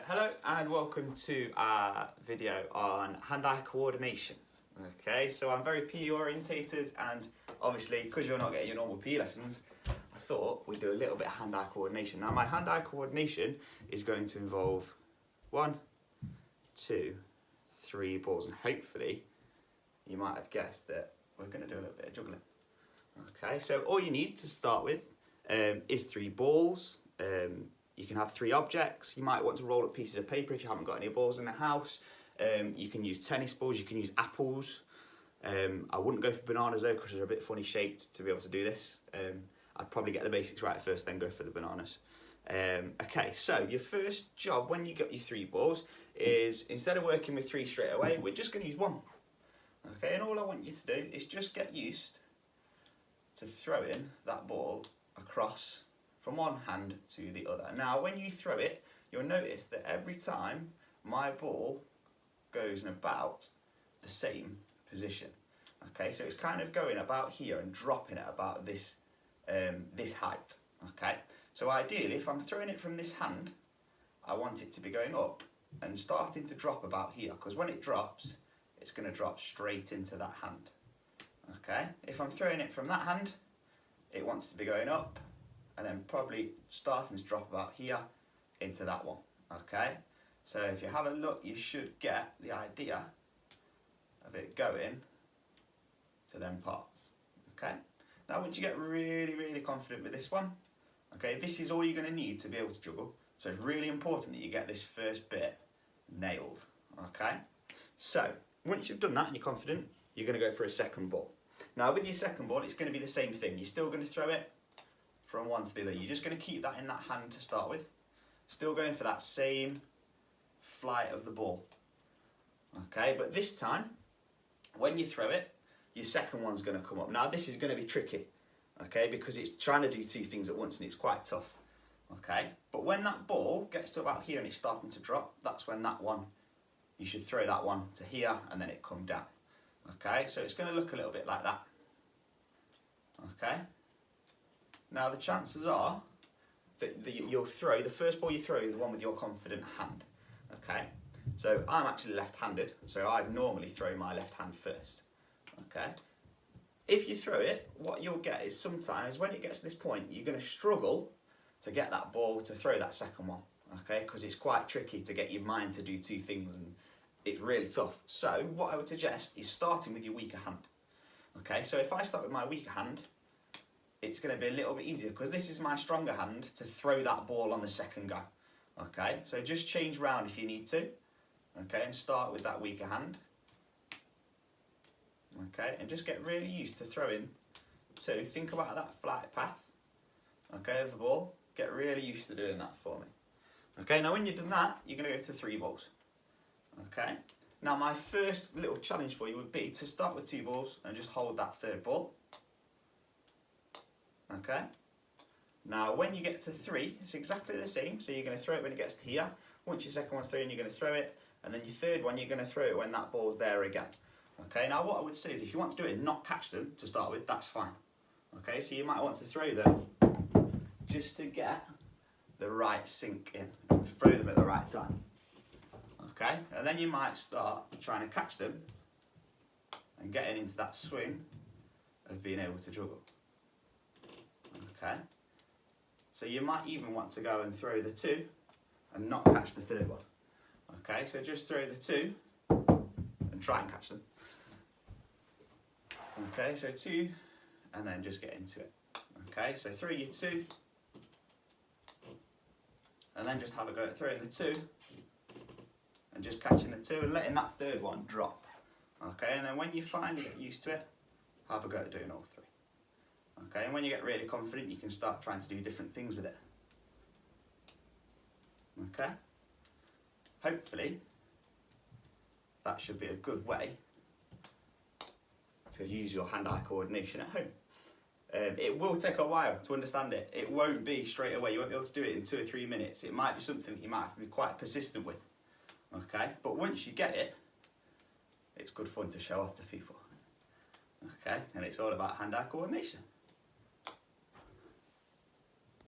Hello and welcome to our video on hand-eye coordination. Okay, so I'm very PE orientated, and obviously because you're not getting your normal PE lessons, I thought we'd do a little bit of hand-eye coordination. Now my hand-eye coordination is going to involve 1, 2, 3 balls, and hopefully you might have guessed that we're going to do a little bit of juggling. Okay, so all you need to start with is 3 balls. You can have 3 objects. You might want to roll up pieces of paper if you haven't got any balls in the house. You can use tennis balls, you can use apples. I wouldn't go for bananas though, because they're a bit funny shaped to be able to do this. I'd probably get the basics right first, then go for the bananas. Okay, so your first job when you get your 3 balls is, instead of working with 3 straight away, we're just going to use 1. Okay, and all I want you to do is just get used to throwing that ball across from one hand to the other. Now when you throw it, you'll notice that every time my ball goes in about the same position. Okay, so it's kind of going about here and dropping at about this this height. Okay, so ideally if I'm throwing it from this hand, I want it to be going up and starting to drop about here, because when it drops, it's going to drop straight into that hand. Okay, if I'm throwing it from that hand, it wants to be going up and then probably starting to drop about here into that one. Okay, so if you have a look, you should get the idea of it going to them parts. Okay, now once you get really confident with this one, okay, this is all you're going to need to be able to juggle. So it's really important that you get this first bit nailed. Okay, so once you've done that and you're confident, you're going to go for a second ball. Now with your second ball, it's going to be the same thing. You're still going to throw it from one to the other. You're just going to keep that in that hand to start with. Still going for that same flight of the ball. Okay, but this time, when you throw it, your second one's going to come up. Now this is going to be tricky, okay, because it's trying to do 2 things at once and it's quite tough. Okay, but when that ball gets to about here and it's starting to drop, that's when that one, you should throw that one to here and then it come down. Okay, so it's going to look a little bit like that. Okay, now the chances are that you'll throw, the first ball you throw is the one with your confident hand. Okay, so I'm actually left-handed, so I normally throw my left hand first. Okay, if you throw it, what you'll get is sometimes when it gets to this point, you're going to struggle to get that ball to throw that second one. Okay, because it's quite tricky to get your mind to do 2 things and it's really tough. So what I would suggest is starting with your weaker hand. Okay, so if I start with my weaker hand, it's going to be a little bit easier because this is my stronger hand to throw that ball on the second go. Okay, so just change round if you need to. Okay, and start with that weaker hand. Okay, and just get really used to throwing. So think about that flight path, okay, of the ball. Get really used to doing that for me. Okay, now when you've done that, you're going to go to 3 balls. Okay, now my first little challenge for you would be to start with 2 balls and just hold that 3rd ball. Okay, now when you get to 3, it's exactly the same. So you're going to throw it when it gets to here. Once your second one's through, you're going to throw it, and then your 3rd one you're going to throw it when that ball's there again. Okay, now what I would say is if you want to do it and not catch them to start with, that's fine. Okay, so you might want to throw them just to get the right sink in and throw them at the right time. Okay, and then you might start trying to catch them and getting into that swing of being able to juggle. Okay, so you might even want to go and throw the 2 and not catch the 3rd one. Okay, so just throw the 2 and try and catch them. Okay, so 2 and then just get into it. Okay, so throw your 2 and then just have a go at throwing the 2 and just catching the 2 and letting that 3rd one drop. Okay, and then when you finally get used to it, have a go at doing all 3. Okay, and when you get really confident, you can start trying to do different things with it. Okay, hopefully that should be a good way to use your hand-eye coordination at home. It will take a while to understand it. It won't be straight away. You won't be able to do it in 2 or 3 minutes. It might be something that you might have to be quite persistent with. Okay, but once you get it, it's good fun to show off to people. Okay, and it's all about hand-eye coordination.